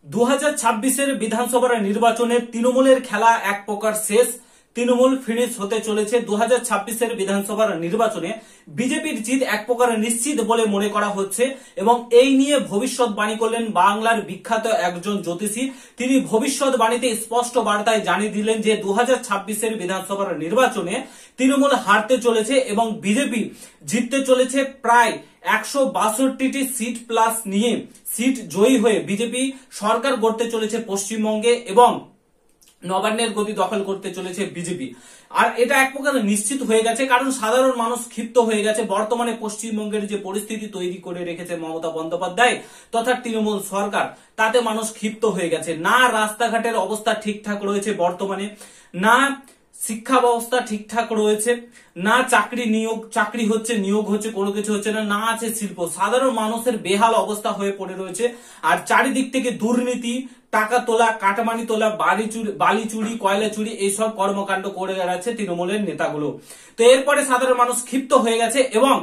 2026-এর বিধানসভার নির্বাচনে তৃণমূলের খেলা এক প্রকার শেষ। তৃণমূল ফিনিশ হতে চলেছে। 2026-এর বিধানসভার নির্বাচনে বিজেপির জিত এক প্রকার নিশ্চিত বলে মনে করা হচ্ছে এবং এই নিয়ে ভবিষ্যৎবাণী করলেন বাংলার বিখ্যাত একজন জ্যোতিষী। তিনি ভবিষ্যৎবাণীতে স্পষ্ট বার্তায় জানিয়ে দিলেন যে 2026-এর বিধানসভার নির্বাচনে তৃণমূল হারতে চলেছে এবং বিজেপি জিততে চলেছে প্রায় 162টি সিট প্লাস নিয়ে সিট জয়ী হয়ে বিজেপি সরকার গড়তে চলেছে পশ্চিমবঙ্গে এবং নবান্নের গদি দখল করতে চলেছে বিজেপি। আর এটা এক প্রকার নিশ্চিত হয়ে গেছে, কারণ সাধারণ মানুষ ক্ষিপ্ত হয়ে গেছে। বর্তমানে পশ্চিমবঙ্গের যে পরিস্থিতি তৈরি করে রেখেছে মমতা বন্দ্যোপাধ্যায় তথা তৃণমূল সরকার, তাতে মানুষ ক্ষিপ্ত হয়ে গেছে। না রাস্তাঘাটের অবস্থা ঠিকঠাক রয়েছে বর্তমানে, না শিক্ষা ব্যবস্থা ঠিকঠাক রয়েছে, না চাকরি হচ্ছে, নিয়োগ হচ্ছে, কোনো কিছু হচ্ছে না, না আছে শিল্প। সাধারণ মানুষের বেহাল অবস্থা হয়ে পড়ে রয়েছে। আর চারিদিক থেকে দুর্নীতি, টাকা তোলা, কাটমানি তোলা, বালি চুরি, কয়লা চুরি, এইসব কর্মকাণ্ড করে বেড়াচ্ছে তৃণমূলের নেতাগুলো। তো এরপরে সাধারণ মানুষ ক্ষিপ্ত হয়ে গেছে এবং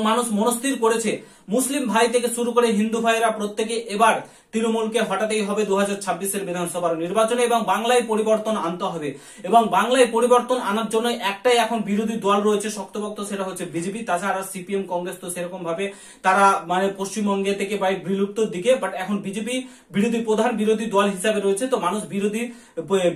মানুষ মনস্থির করেছে, মুসলিম ভাই থেকে শুরু করে হিন্দু ভাইরা প্রত্যেকে এবার তৃণমূলকে হটাতেই হবে 2026-এর বিধানসভার নির্বাচনে এবং বাংলায় পরিবর্তন আনতে হবে। এবং বাংলায় পরিবর্তন আনার জন্য একটাই এখন বিরোধী দল রয়েছে শক্তপোক্ত, সেটা হচ্ছে বিজেপি। তাছাড়া সিপিএম, কংগ্রেস তো সেরকম ভাবে তারা পশ্চিমবঙ্গে থেকে বিলুপ্তর দিকে, বাট এখন বিজেপি প্রধান বিরোধী দল হিসাবে রয়েছে। তো মানুষ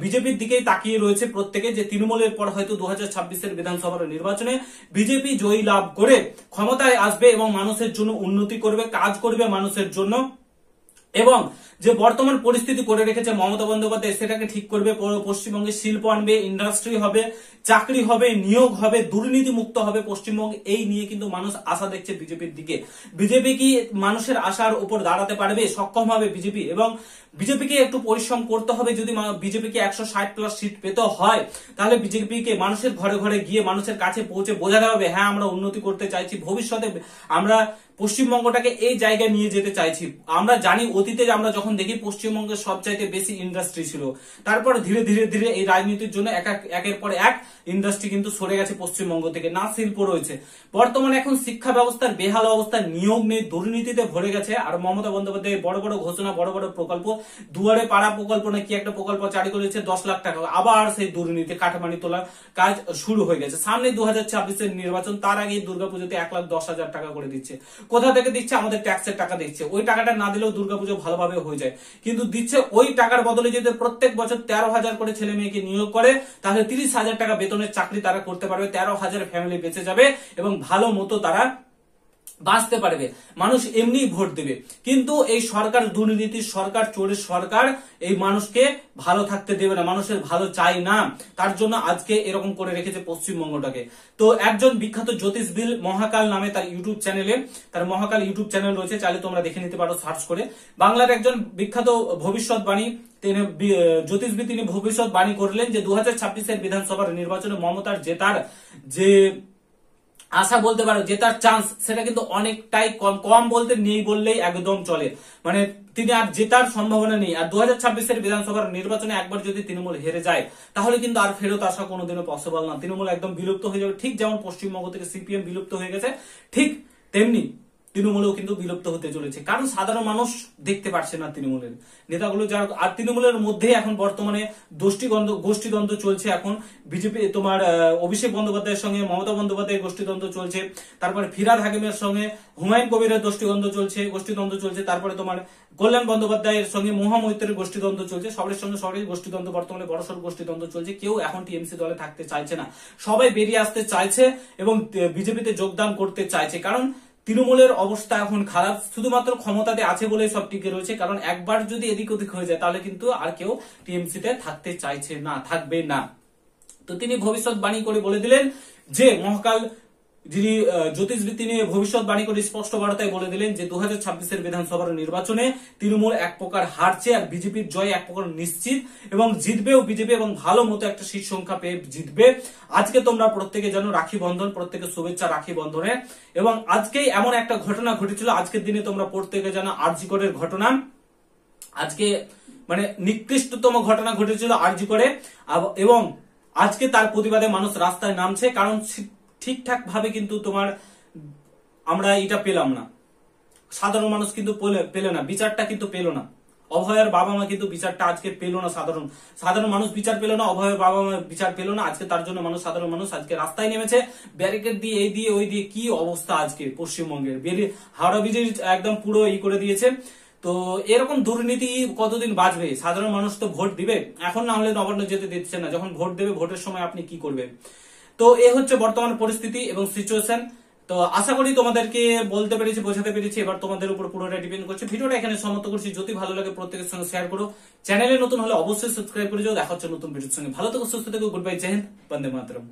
বিজেপির দিকেই তাকিয়ে রয়েছে প্রত্যেকে, যে তৃণমূলের পর হয়তো 2026-এর বিধানসভার নির্বাচনে বিজেপি জয়ী লাভ করে ক্ষমতায় আসবে এবং মানুষের জন্য উন্নতি করবে, কাজ করবে মানুষের জন্য, এবং যে বর্তমান পরিস্থিতি করে রেখেছে মমতা বন্দ্যোপাধ্যায় সেটাকে ঠিক করবে। পশ্চিমবঙ্গে শিল্প আনবে, ইন্ডাস্ট্রি হবে, চাকরি হবে, নিয়োগ হবে, দুর্নীতি মুক্ত হবে পশ্চিমবঙ্গে। এই নিয়ে কিন্তু মানুষ আশা দেখছে বিজেপির দিকে। বিজেপি কি মানুষের আশার উপর দাঁড়াতে পারবে, সক্ষম হবে বিজেপি? এবং বিজেপিকে একটু পরিশ্রম করতে হবে। যদি বিজেপিকে 160 প্লাস সিট পেতে হয়, তাহলে বিজেপিকে মানুষের ঘরে ঘরে গিয়ে মানুষের কাছে পৌঁছে বোঝাতে হবে, হ্যাঁ আমরা উন্নতি করতে চাইছি, ভবিষ্যতে আমরা পশ্চিমবঙ্গটাকে এই জায়গায় নিয়ে যেতে চাইছি। আমরা জানি অতীতে আমরা যখন দেখি পশ্চিমবঙ্গের সবচাইতে বেশি ইন্ডাস্ট্রি ছিল, তারপর ধীরে ধীরে ধীরে এই রাজনীতির জন্য একের পর এক ইন্ডাস্ট্রি কিন্তু সরে গেছে পশ্চিমবঙ্গ থেকে, না শিল্প রয়েছে। বর্তমানে এখন শিক্ষা ব্যবস্থার বেহাল অবস্থা, নিয়োগ নেই, দুর্নীতিতে ভরে গেছে। আর মমতা বন্দ্যোপাধ্যায় বড় বড় ঘোষণা, বড় বড় প্রকল্প, দুয়ারে পাড়া প্রকল্প নাকি একটা প্রকল্প চালু করেছে 10 লাখ টাকা, আবার সেই দুর্নীতি, কাটমানি তোলার কাজ শুরু হয়ে গেছে। সামনে 2026-এর নির্বাচন, তার আগে দুর্গাপুজোতে 1,10,000 টাকা করে দিচ্ছে। কোথা থেকে দিচ্ছে? আমাদের ট্যাক্সের টাকা দিচ্ছে। ওই টাকাটা না দিলেও দুর্গাপুজো ভালোভাবে হয়ে যায়, কিন্তু দিচ্ছে ওই টাকার বদলে যদি প্রত্যেক বছর 13,000 করে ছেলে মেয়েকে নিয়োগ করে, তাহলে 30,000 টাকা বেতনের চাকরি তারা করতে পারবে, 13,000 ফ্যামিলি বেঁচে যাবে এবং ভালো মতো তারা বাঁচতে পারবে। মানুষ এমনি ভোট দেবে। কিন্তু এই সরকার দুর্নীতির সরকার, চোরের সরকার এই মানুষকে ভালো থাকতে দেবে না, মানুষের ভালো চাই না। তার জন্য আজকে এরকম করে রেখেছে পশ্চিমবঙ্গটাকে। তো একজন বিখ্যাত জ্যোতিষবিদ মহাকাল নামে তার ইউটিউব চ্যানেল রয়েছে, চাইলে তোমরা দেখে নিতে পারো সার্চ করে। বাংলার একজন বিখ্যাত ভবিষ্যৎবাণী জ্যোতিষবিদ, তিনি ভবিষ্যৎবাণী করলেন যে 2026-এর বিধানসভার নির্বাচনে মমতার জেতার যে আশা বলতে পারো, জেতার চান্স, সেটা কিন্তু অনেকটাই কম বলতে নেই বললেই একদম চলে। তিনি আর জেতার সম্ভাবনা নেই। আর 2026-এর বিধানসভার নির্বাচনে একবার যদি তৃণমূল হেরে যায়, তাহলে কিন্তু আর ফেরত আসা কোনোদিনও পসিবল না। তৃণমূল একদম বিলুপ্ত হয়ে যাবে। ঠিক যেমন পশ্চিমবঙ্গ থেকে সিপিএম বিলুপ্ত হয়ে গেছে, ঠিক তেমনি তৃণমূলেও কিন্তু বিলুপ্ত হতে চলেছে। কারণ সাধারণ মানুষ দেখতে পারছে না তৃণমূলের নেতাগুলো যারা। আর তৃণমূলের মধ্যে এখন বর্তমানে গোষ্ঠীদ্বন্দ্ব চলছে। এখন বিজেপি অভিষেক বন্দ্যোপাধ্যায়ের সঙ্গে মমতা বন্দ্যোপাধ্যায়ের গোষ্ঠীদ্বন্দ্ব চলছে, তারপরে ফিরহাদ হাকিমের সঙ্গে হুমায়ুন কবিরের গোষ্ঠীদ্বন্দ্ব চলছে, তারপরে কল্যাণ বন্দ্যোপাধ্যায়ের সঙ্গে মহামৈত্রের গোষ্ঠীদ্বন্দ্ব চলছে। সবের সঙ্গে সবারই গোষ্ঠীদ্বন্দ্ব, বর্তমানে বড়সড় গোষ্ঠীদ্বন্দ্ব চলছে। কেউ এখন টিএমসি দলে থাকতে চাইছে না, সবাই বেরিয়ে আসতে চাইছে এবং বিজেপিতে যোগদান করতে চাইছে। কারণ তৃণমূলের অবস্থা এখন খারাপ, শুধুমাত্র ক্ষমতাতে আছে বলে সব টিকে রয়েছে। কারণ একবার যদি এদিক ওদিক হয়ে যায়, তাহলে কিন্তু আর কেউ টিএমসিতে থাকতে চাইছে না, থাকবে না। তো তিনি ভবিষ্যৎবাণী করে বলে দিলেন যে মহাকাল যিনি জ্যোতিষবিদ, তিনি ভবিষ্যৎবাণী করে স্পষ্ট বার্তায় বলে দিলেন যে 2026-এর বিধানসভার নির্বাচনে তৃণমূল এক প্রকার হারছে আর বিজেপির জয় এক প্রকার নিশ্চিত এবং জিতবেও বিজেপি এবং ভালো মতো একটা সিট সংখ্যা পেয়ে জিতবে। আজকে তোমরা প্রত্যেকে জানো রাখি বন্ধন, প্রত্যেকে শুভেচ্ছা রাখি বন্ধনে। এবং আজকেই এমন একটা ঘটনা ঘটেছিল, আজকের দিনে তোমরা প্রত্যেকে জানো আরজি করের ঘটনা। আজকে নিকৃষ্টতম ঘটনা ঘটেছিল আরজি করে, এবং আজকে তার প্রতিবাদে মানুষ রাস্তায় নামছে। কারণ ঠিকঠাক ভাবে কিন্তু আমরা এটা পেলাম না, সাধারণ মানুষ কিন্তু পেল না, বিচারটা কিন্তু পেল না। অভয়ের বাবা মা কিন্তু বিচারটা আজকে পেল না, সাধারণ মানুষ বিচার পেল না, অভয়ের বাবা মা বিচার পেল না। আজকে তার জন্য সাধারণ মানুষ আজকে রাস্তায় নেমেছে, ব্যারিকেড দিয়ে এই দিয়ে ওই দিয়ে। কি অবস্থা আজকে পশ্চিমবঙ্গের, হাওড়া ব্রিজের একদম পুরো করে দিয়েছে। তো এরকম দুর্নীতি কতদিন বাঁচবে? সাধারণ মানুষ তো ভোট দিবে, এখন না হলে নবান্ন যেতে দিচ্ছে না, যখন ভোট দেবে ভোটের সময় আপনি কি করবেন? তো এ হচ্ছে বর্তমান পরিস্থিতি এবং সিচুয়েশন। তো আশা করি তোমাদেরকে বলতে পেরেছি, বোঝাতে পেরেছি। এবার তোমাদের উপর পুরোটা ডিপেন্ড করছে। ভিডিওটা এখানে সমাপ্ত করছি। যদি ভালো লাগে প্রত্যেকের সঙ্গে শেয়ার করো, চ্যানেলে নতুন হলে অবশ্যই সাবস্ক্রাইব করে যাও। দেখা হচ্ছে নতুন ভিডিওর সঙ্গে। ভালো থেকো, সুস্থ থেকো, গুড বাই, জয় হিন্দ, বন্দে মাতরম।